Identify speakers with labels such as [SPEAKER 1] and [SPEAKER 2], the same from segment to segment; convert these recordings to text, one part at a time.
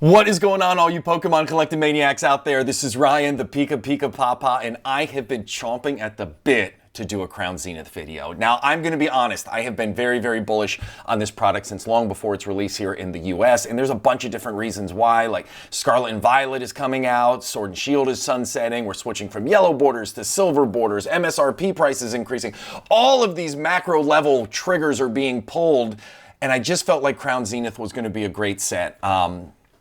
[SPEAKER 1] What is going on, all you Pokemon collecting maniacs out there? This is Ryan, the PikiPikaPapa, and I have been chomping at the bit to do a Crown Zenith video. Now, I'm going to be honest, I have been very, very bullish on this product since long before its release here in the US, and there's a bunch of different reasons why, like Scarlet and Violet is coming out, Sword and Shield is sunsetting, we're switching from yellow borders to silver borders, MSRP prices increasing. All of these macro level triggers are being pulled, and I just felt like Crown Zenith was going to be a great set.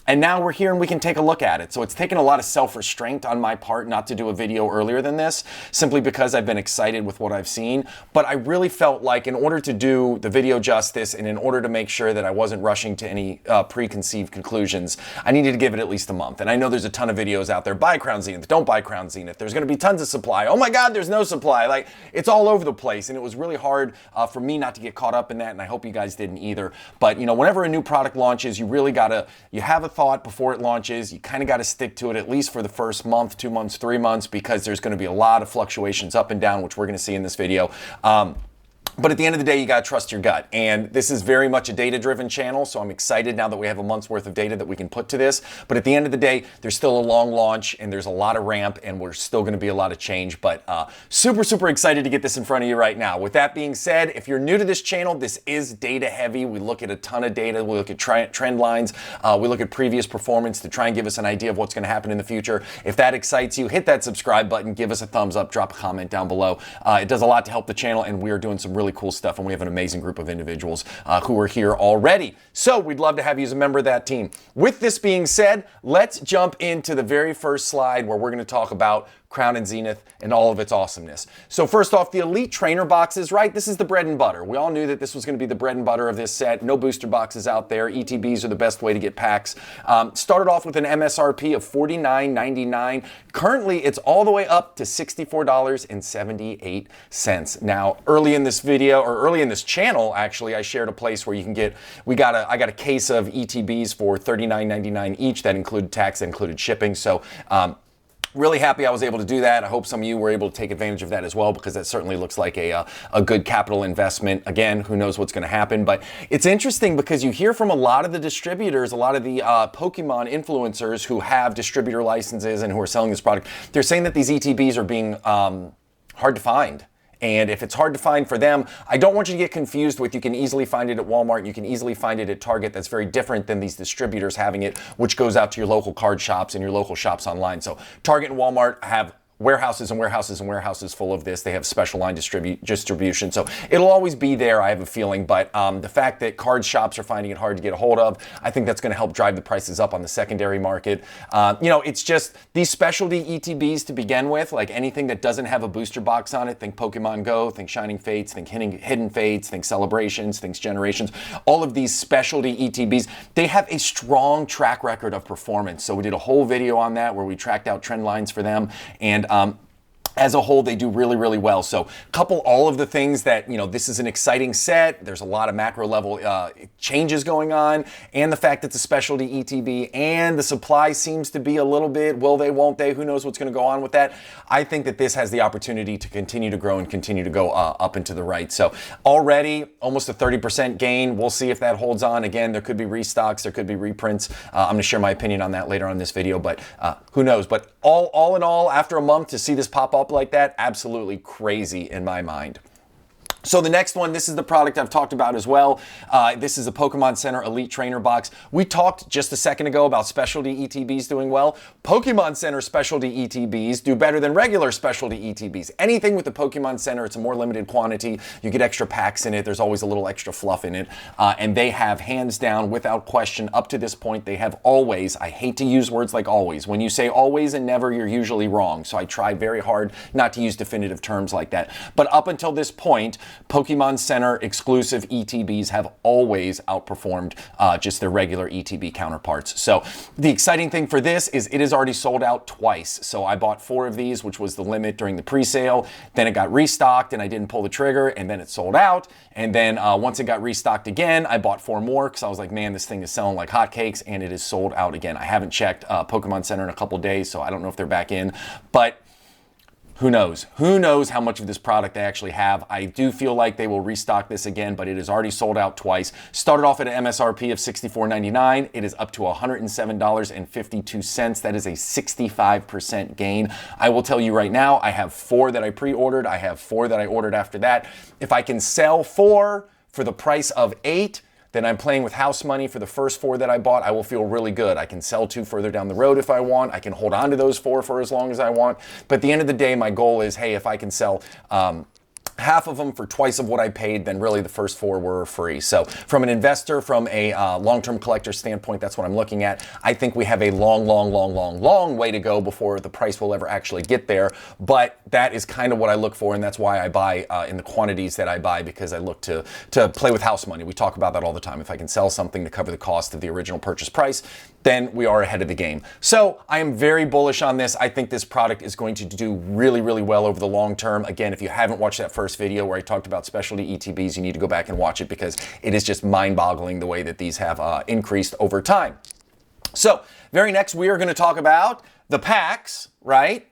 [SPEAKER 1] And now we're here and we can take a look at it. So it's taken a lot of self-restraint on my part not to do a video earlier than this, simply because I've been excited with what I've seen. But I really felt like in order to do the video justice and in order to make sure that I wasn't rushing to any preconceived conclusions, I needed to give it at least a month. And I know there's a ton of videos out there, buy Crown Zenith, don't buy Crown Zenith. There's gonna be tons of supply. Oh my God, there's no supply. Like, it's all over the place. And it was really hard for me not to get caught up in that. And I hope you guys didn't either. But you know, whenever a new product launches, you really gotta, you have a thought before it launches. You kind of got to stick to it at least for the first month, 2 months, 3 months, because there's going to be a lot of fluctuations up and down, which we're going to see in this video. But at the end of the day, you got to trust your gut. And this is very much a data-driven channel, so I'm excited now that we have a month's worth of data that we can put to this. But at the end of the day, there's still a long launch, and there's a lot of ramp, and we're still going to be a lot of change. But super, super excited to get this in front of you right now. With that being said, if you're new to this channel, this is data-heavy. We look at a ton of data. We look at trend lines. We look at previous performance to try and give us an idea of what's going to happen in the future. If that excites you, hit that subscribe button, give us a thumbs up, drop a comment down below. It does a lot to help the channel, and we are doing some really cool stuff, and we have an amazing group of individuals who are here already. So we'd love to have you as a member of that team. With this being said, let's jump into the very first slide where we're going to talk about Crown and Zenith and all of its awesomeness. So first off, the Elite Trainer boxes, right? This is the bread and butter. We all knew that this was going to be the bread and butter of this set. No booster boxes out there. ETBs are the best way to get packs. Started off with an MSRP of $49.99. Currently, it's all the way up to $64.78. Now, early in this video, or early in this channel, actually, I shared a place where you can get, I got a case of ETBs for $39.99 each. That included tax, that included shipping. So, really happy I was able to do that. I hope some of you were able to take advantage of that as well, because that certainly looks like a good capital investment. Again, who knows what's going to happen, but it's interesting because you hear from a lot of the distributors, a lot of the Pokemon influencers who have distributor licenses and who are selling this product. They're saying that these ETBs are being hard to find. And if it's hard to find for them, I don't want you to get confused with, you can easily find it at Walmart, you can easily find it at Target. That's very different than these distributors having it, which goes out to your local card shops and your local shops online. So Target and Walmart have warehouses and warehouses and warehouses full of this. They have special line distribution. So it'll always be there, I have a feeling. But the fact that card shops are finding it hard to get a hold of, I think that's going to help drive the prices up on the secondary market. You know, it's just these specialty ETBs to begin with, like anything that doesn't have a booster box on it. Think Pokemon Go, think Shining Fates, think Hidden Fates, think Celebrations, think Generations. All of these specialty ETBs, they have a strong track record of performance. So we did a whole video on that where we tracked out trend lines for them. And as a whole, they do really, really well. So couple all of the things that, you know, this is an exciting set. There's a lot of macro level changes going on, and the fact that it's a specialty ETB and the supply seems to be a little bit, will they, won't they, who knows what's going to go on with that. I think that this has the opportunity to continue to grow and continue to go up and to the right. So already almost a 30% gain. We'll see if that holds on. Again, there could be restocks, there could be reprints. I'm going to share my opinion on that later on in this video, but who knows. But all in all, after a month to see this pop up like that, absolutely crazy in my mind. So the next one, this is the product I've talked about as well. This is a Pokemon Center Elite Trainer box. We talked just a second ago about specialty ETBs doing well. Pokemon Center specialty ETBs do better than regular specialty ETBs. Anything with the Pokemon Center, it's a more limited quantity. You get extra packs in it. There's always a little extra fluff in it. And they have, hands down, without question, up to this point, they have always, I hate to use words like always. When you say always and never, you're usually wrong. So I try very hard not to use definitive terms like that. But up until this point, Pokemon Center exclusive ETBs have always outperformed just their regular ETB counterparts. So the exciting thing for this is it is already sold out twice. So I bought 4 of these, which was the limit during the pre-sale. Then it got restocked and I didn't pull the trigger, and then it sold out. And then once it got restocked again, I bought 4 more because I was like, man, this thing is selling like hotcakes, and it is sold out again. I haven't checked Pokemon Center in a couple days, so I don't know if they're back in. But who knows? Who knows how much of this product they actually have? I do feel like they will restock this again, but it is already sold out twice. Started off at an MSRP of $64.99. It is up to $107.52. That is a 65% gain. I will tell you right now, I have 4 that I pre-ordered. I have 4 that I ordered after that. If I can sell 4 for the price of 8, then I'm playing with house money for the first 4 that I bought. I will feel really good. I can sell 2 further down the road if I want. I can hold on to those 4 for as long as I want. But at the end of the day, my goal is, hey, if I can sell half of them for twice of what I paid, then really the first 4 were free. So from an investor, from a long-term collector standpoint, that's what I'm looking at. I think we have a long way to go before the price will ever actually get there. But that is kind of what I look for, and that's why I buy in the quantities that I buy, because I look to play with house money. We talk about that all the time. If I can sell something to cover the cost of the original purchase price, then we are ahead of the game. So I am very bullish on this. I think this product is going to do really well over the long term. Again, if you haven't watched that first video where I talked about specialty ETBs, you need to go back and watch it, because it is just mind-boggling the way that these have increased over time. So very next, we are going to talk about the packs, right?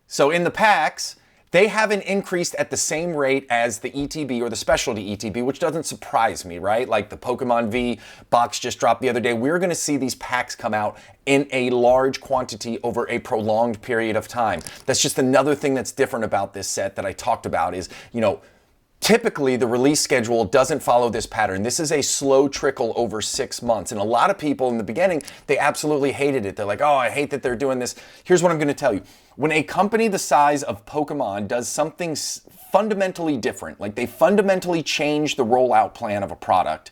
[SPEAKER 1] So in the packs, they haven't increased at the same rate as the ETB or the specialty ETB, which doesn't surprise me, right? Like the Pokemon V box just dropped the other day. We're going to see these packs come out in a large quantity over a prolonged period of time. That's just another thing that's different about this set that I talked about is, you know, typically the release schedule doesn't follow this pattern. This is a slow trickle over 6 months. And a lot of people in the beginning, they absolutely hated it. They're like, oh, I hate that they're doing this. Here's what I'm going to tell you. When a company the size of Pokemon does something fundamentally different, like they fundamentally change the rollout plan of a product,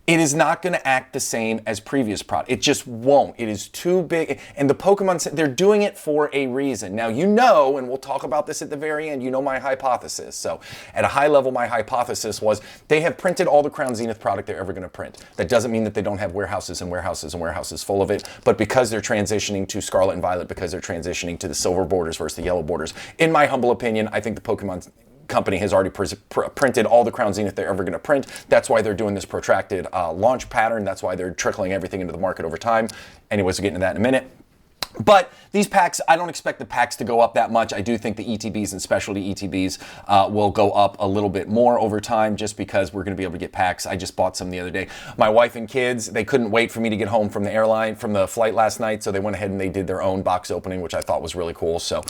[SPEAKER 1] it is not going to act the same as previous product. It just won't. It is too big. And the Pokemon, they're doing it for a reason. Now, you know, and we'll talk about this at the very end, you know my hypothesis. So at a high level, my hypothesis was they have printed all the Crown Zenith product they're ever going to print. That doesn't mean that they don't have warehouses and warehouses and warehouses full of it. But because they're transitioning to Scarlet and Violet, because they're transitioning to the silver borders versus the yellow borders, in my humble opinion, I think the Pokemon company has already printed all the Crown Zenith they're ever going to print. That's why they're doing this protracted launch pattern. That's why they're trickling everything into the market over time. Anyways, we'll get into that in a minute. But these packs, I don't expect the packs to go up that much. I do think the ETBs and specialty ETBs will go up a little bit more over time, just because we're going to be able to get packs. I just bought some the other day. My wife and kids, they couldn't wait for me to get home from the flight last night, so they went ahead and they did their own box opening, which I thought was really cool. So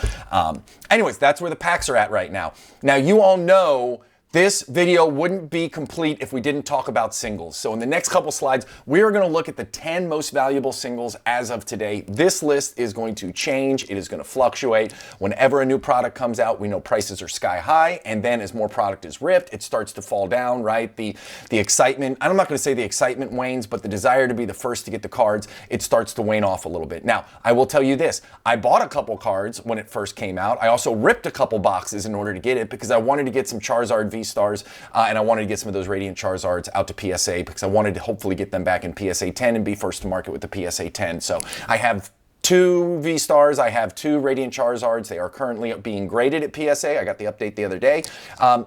[SPEAKER 1] anyways, that's where the packs are at right now. Now, you all know this video wouldn't be complete if we didn't talk about singles. So in the next couple slides, we are going to look at the 10 most valuable singles as of today. This list is going to change. It is going to fluctuate. Whenever a new product comes out, we know prices are sky high. And then as more product is ripped, it starts to fall down, right? The excitement, I'm not going to say the excitement wanes, but the desire to be the first to get the cards, it starts to wane off a little bit. Now, I will tell you this. I bought a couple cards when it first came out. I also ripped a couple boxes in order to get it, because I wanted to get some Charizard V-Stars, and I wanted to get some of those Radiant Charizards out to PSA, because I wanted to hopefully get them back in PSA 10 and be first to market with the PSA 10. So I have 2 V-Stars, I have 2 Radiant Charizards. They are currently being graded at PSA. I got the update the other day.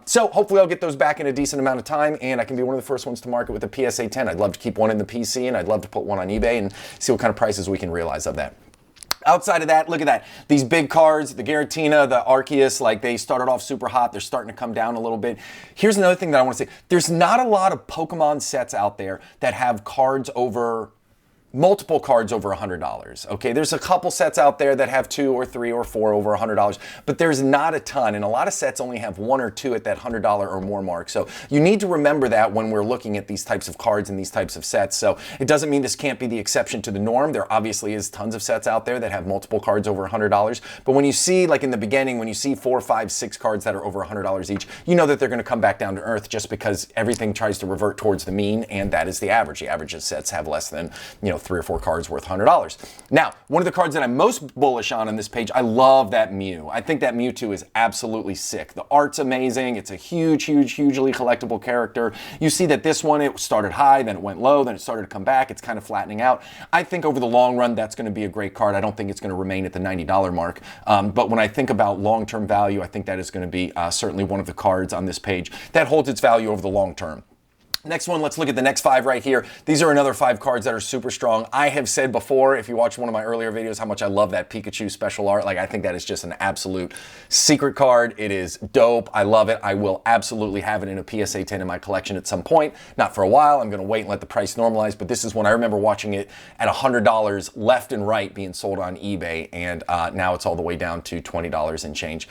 [SPEAKER 1] So hopefully I'll get those back in a decent amount of time, and I can be one of the first ones to market with the PSA 10. I'd love to keep one in the PC, and I'd love to put one on eBay and see what kind of prices we can realize of that. Outside of that, look at that. These big cards, the Giratina, the Arceus, like they started off super hot. They're starting to come down a little bit. Here's another thing that I want to say. There's not a lot of Pokemon sets out there that have cards over multiple cards over $100. Okay, there's a couple sets out there that have 2 or 3 or 4 over $100, but there's not a ton, and a lot of sets only have 1 or 2 at that $100 or more mark. So you need to remember that when we're looking at these types of cards and these types of sets. So it doesn't mean this can't be the exception to the norm. There obviously is tons of sets out there that have multiple cards over $100, but when you see, like in the beginning, when you see 4, 5, 6 cards that are over $100 each, you know that they're going to come back down to earth, just because everything tries to revert towards the mean, and that is the average. The average of sets have less than, 3 or 4 cards worth $100. Now, one of the cards that I'm most bullish on this page, I love that Mew. I think that Mewtwo is absolutely sick. The art's amazing. It's a hugely collectible character. You see that this one, it started high, then it went low, then it started to come back. It's kind of flattening out. I think over the long run, that's going to be a great card. I don't think it's going to remain at the $90 mark. But when I think about long-term value, I think that is going to be certainly one of the cards on this page that holds its value over the long term. Next one, let's look at the next 5 right here. These are another 5 cards that are super strong. I have said before, if you watch one of my earlier videos, how much I love that Pikachu special art. Like, I think that is just an absolute secret card. It is dope. I love it. I will absolutely have it in a PSA 10 in my collection at some point. Not for a while. I'm going to wait and let the price normalize. But this is one I remember watching it at $100 left and right being sold on eBay. And now it's all the way down to $20 and change.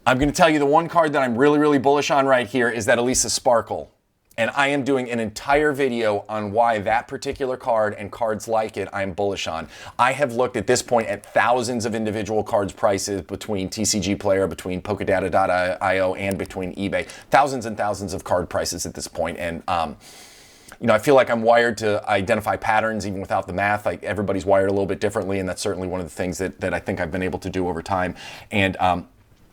[SPEAKER 1] I'm going to tell you the one card that I'm really, really bullish on right here is that Elisa Sparkle. And I am doing an entire video on why that particular card and cards like it I'm bullish on. I have looked at this point at thousands of individual cards prices between TCG Player, between Pokedata.io, and between eBay. Thousands and thousands of card prices at this point. And you know, I feel like I'm wired to identify patterns even without the math. Like, everybody's wired a little bit differently, and that's certainly one of the things that I think I've been able to do over time. And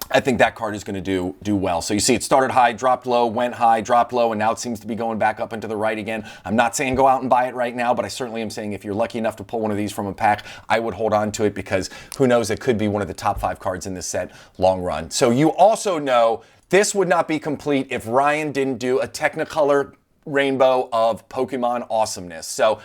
[SPEAKER 1] I think that card is going to do well. So you see it started high, dropped low, went high, dropped low, and now it seems to be going back up and to the right again. I'm not saying go out and buy it right now, but I certainly am saying if you're lucky enough to pull one of these from a pack, I would hold on to it, because who knows, it could be one of the top 5 cards in this set long run. So you also know this would not be complete if Ryan didn't do a Technicolor rainbow of Pokemon awesomeness. So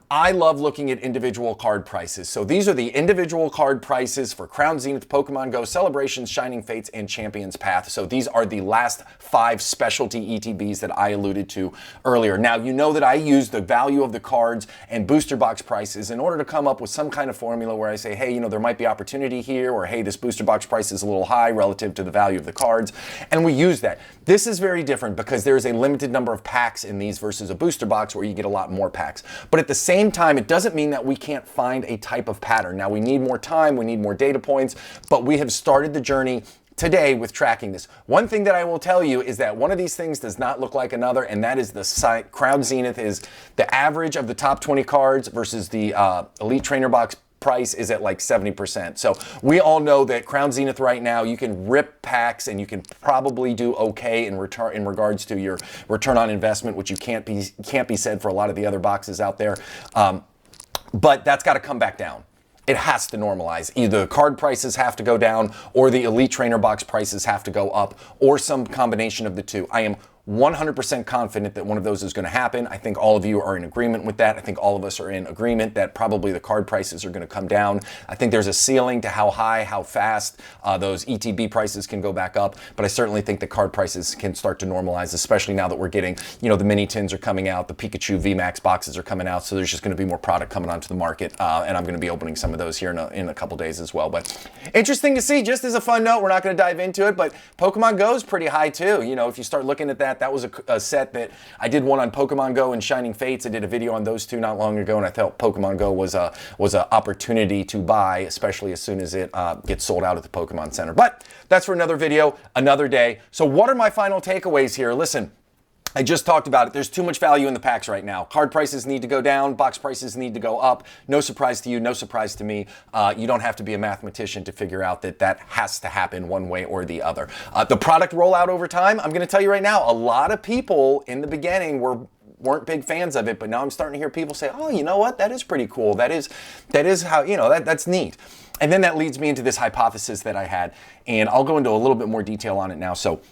[SPEAKER 1] I love looking at individual card prices. So these are the individual card prices for Crown Zenith, Pokemon Go, Celebrations, Shining Fates, and Champions Path. So these are the last 5 specialty ETBs that I alluded to earlier. Now, you know that I use the value of the cards and booster box prices in order to come up with some kind of formula where I say, hey, you know, there might be opportunity here, or hey, this booster box price is a little high relative to the value of the cards. And we use that. This is very different because there is a limited number of packs in these versus a booster box where you get a lot more packs. But at the same time, it doesn't mean that we can't find a type of pattern. Now, we need more time, we need more data points, but we have started the journey today with tracking this. One thing that I will tell you is that one of these things does not look like another, and that is the Crown Zenith is the average of the top 20 cards versus the Elite Trainer Box price is at like 70%. So we all know that Crown Zenith right now, you can rip packs and you can probably do okay in regards to your return on investment, which can't be said for a lot of the other boxes out there. But that's got to come back down. It has to normalize. Either the card prices have to go down, or the Elite Trainer Box prices have to go up, or some combination of the two. I am 100% confident that one of those is going to happen. I think all of you are in agreement with that. I think all of us are in agreement that probably the card prices are going to come down. I think there's a ceiling to how high, how fast those ETB prices can go back up, but I certainly think the card prices can start to normalize, especially now that we're getting, you know, the mini tins are coming out, the Pikachu VMAX boxes are coming out, so there's just going to be more product coming onto the market, and I'm going to be opening some of those here in a couple days as well. But interesting to see. Just as a fun note, we're not going to dive into it, but Pokemon Go is pretty high too. You know, if you start looking at that was a set that I did one on Pokemon Go and Shining Fates. I did a video on those two not long ago, and I felt Pokemon Go was a opportunity to buy, especially as soon as it gets sold out at the Pokemon Center. But that's for another video, another day. So what are my final takeaways here? Listen, I just talked about it. There's too much value in the packs right now. Card prices need to go down. Box prices need to go up. No surprise to you. No surprise to me. You don't have to be a mathematician to figure out that that has to happen one way or the other. The product rollout over time, I'm going to tell you right now, a lot of people in the beginning weren't big fans of it, but now I'm starting to hear people say, oh, you know what? That is pretty cool. That is how, you know, that's neat. And then that leads me into this hypothesis that I had, and I'll go into a little bit more detail on it now. So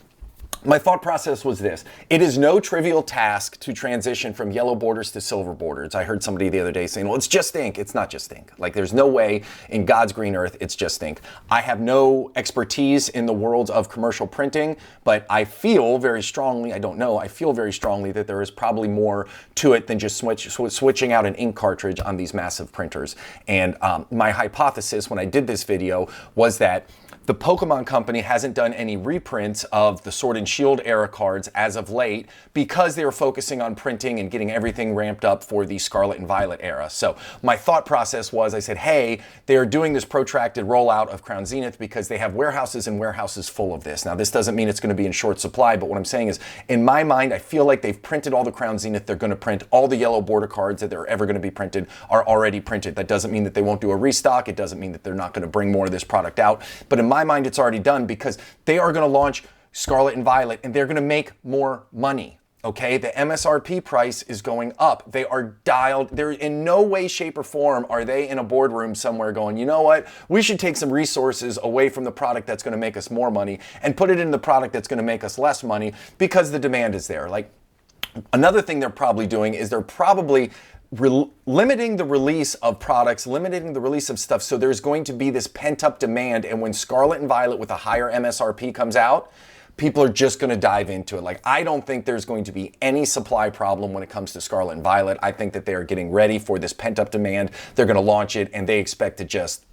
[SPEAKER 1] my thought process was this. It is no trivial task to transition from yellow borders to silver borders. I heard somebody the other day saying, well, it's just ink. It's not just ink. Like, there's no way in God's green earth it's just ink. I have no expertise in the world of commercial printing, but I feel very strongly, I feel very strongly that there is probably more to it than just switching out an ink cartridge on these massive printers. And my hypothesis when I did this video was that the Pokemon Company hasn't done any reprints of the Sword and Shield era cards as of late because they were focusing on printing and getting everything ramped up for the Scarlet and Violet era. So my thought process was, I said, hey, they are doing this protracted rollout of Crown Zenith because they have warehouses and warehouses full of this. Now, this doesn't mean it's going to be in short supply, but what I'm saying is, in my mind, I feel like they've printed all the Crown Zenith. They're going to print all the yellow border cards that are ever going to be printed are already printed. That doesn't mean that they won't do a restock. It doesn't mean that they're not going to bring more of this product out. But in my mind, it's already done because they are going to launch Scarlet and Violet and they're going to make more money. Okay, the MSRP price is going up. They are dialed. They're in no way, shape, or form are they in a boardroom somewhere going, you know what? We should take some resources away from the product that's going to make us more money and put it in the product that's going to make us less money because the demand is there. Like, Another thing they're probably doing is they're probably limiting the release of products, limiting the release of stuff, so there's going to be this pent-up demand, and when Scarlet and Violet with a higher MSRP comes out, people are just going to dive into it. Like, I don't think there's going to be any supply problem when it comes to Scarlet and Violet. I think that they are getting ready for this pent-up demand. They're going to launch it, and they expect to just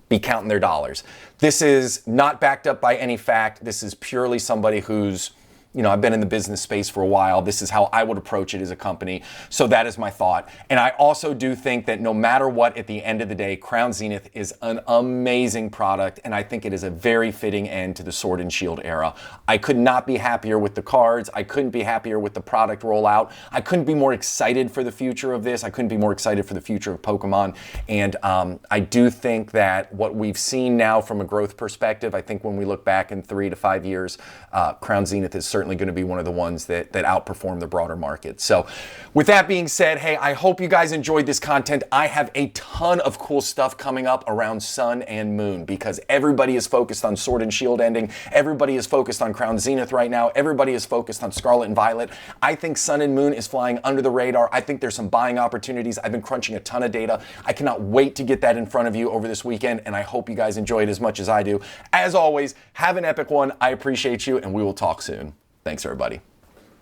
[SPEAKER 1] be counting their dollars. This is not backed up by any fact. This is purely somebody who's, you know, I've been in the business space for a while. This is how I would approach it as a company. So that is my thought. And I also do think that no matter what, at the end of the day, Crown Zenith is an amazing product. And I think it is a very fitting end to the Sword and Shield era. I could not be happier with the cards. I couldn't be happier with the product rollout. I couldn't be more excited for the future of this. I couldn't be more excited for the future of Pokemon. And I do think that what we've seen now from a growth perspective, I think when we look back in 3 to 5 years, Crown Zenith is certainly going to be one of the ones that outperform the broader market. So with that being said, hey, I hope you guys enjoyed this content. I have a ton of cool stuff coming up around Sun and Moon because everybody is focused on Sword and Shield ending. Everybody is focused on Crown Zenith right now. Everybody is focused on Scarlet and Violet. I think Sun and Moon is flying under the radar. I think there's some buying opportunities. I've been crunching a ton of data. I cannot wait to get that in front of you over this weekend, and I hope you guys enjoy it as much as I do. As always, have an epic one. I appreciate you, and we will talk soon. Thanks, everybody.